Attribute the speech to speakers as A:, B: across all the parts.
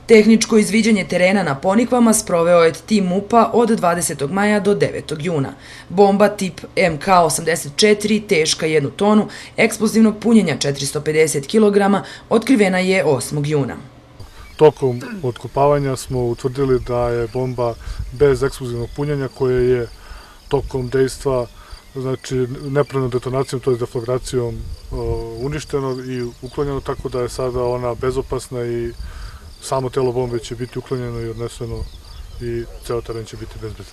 A: Tehničko izviđanje terena na Ponikvama sproveo je tim MUP-a od 20. maja do 9. juna. Bomba tip MK-84, teška 1 tonu, eksplozivnog punjenja 450 kg, otkrivena je 8. juna.
B: Tokom otkopavanja smo utvrdili da je bomba bez eksplozivnog punjenja koje je tokom dejstva, znači nepravilnom detonacijom, to je deflagracijom uništeno i uklonjeno, tako da je sada ona bezopasna i samo telo bombe će biti uklonjeno i odneseno i ceo teren će biti bezbedan.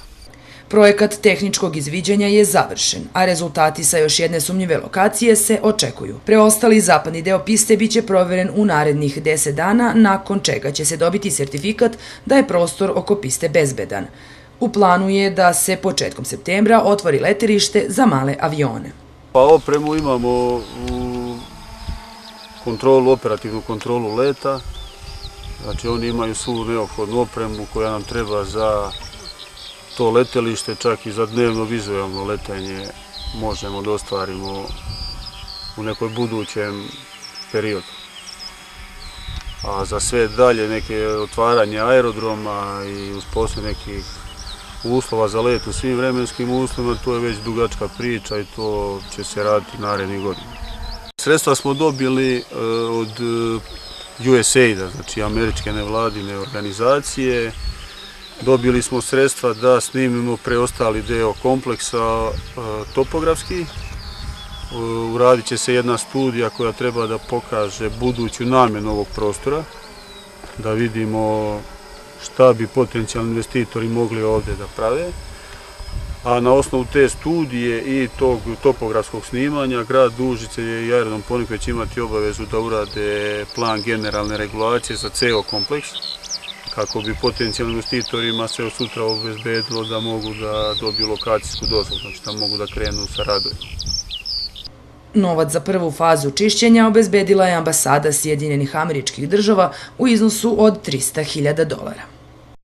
A: Projekat tehničkog izviđanja je završen, a rezultati sa još jedne sumnjive lokacije se očekuju. Preostali zapadni deo piste biće proveren u narednih 10 dana, nakon čega će se dobiti sertifikat da je prostor oko piste bezbedan. U planu je da se početkom septembra otvori letelište za male avione.
C: Pa opremu imamo u operativnu kontrolu leta. Znači oni imaju svu neophodnu opremu koja nam treba za to letelište, čak i za dnevno vizualno letenje možemo da ostvarimo u nekoj budućem periodu. A za sve dalje neke otvaranje aerodroma i uspostavljanje nekih uslova za let u svim vremenskim uslovima, to je već dugačka priča i to će se raditi narednih godina. Sredstva smo dobili od USAID-a, znači američke nevladine organizacije. Dobili smo sredstva da snimimo preostali deo kompleksa topografski. Uradit će se jedna studija koja treba da pokaže buduću namjenu ovog prostora, da vidimo šta bi potencijalni investitori mogli ovdje da prave. A na osnovu te studije i tog topografskog snimanja, grad Užice i aerodrom Ponikve će imati obavezu da urade plan generalne regulacije za ceo kompleks, kako bi potencijalnim investitorima se od sutra obezbedilo da mogu da dobiju lokacijsku dozvolu, znači da mogu da krenu sa radovima.
A: Novac za prvu fazu čišćenja obezbedila je ambasada Sjedinjenih Američkih Država u iznosu od $300.000.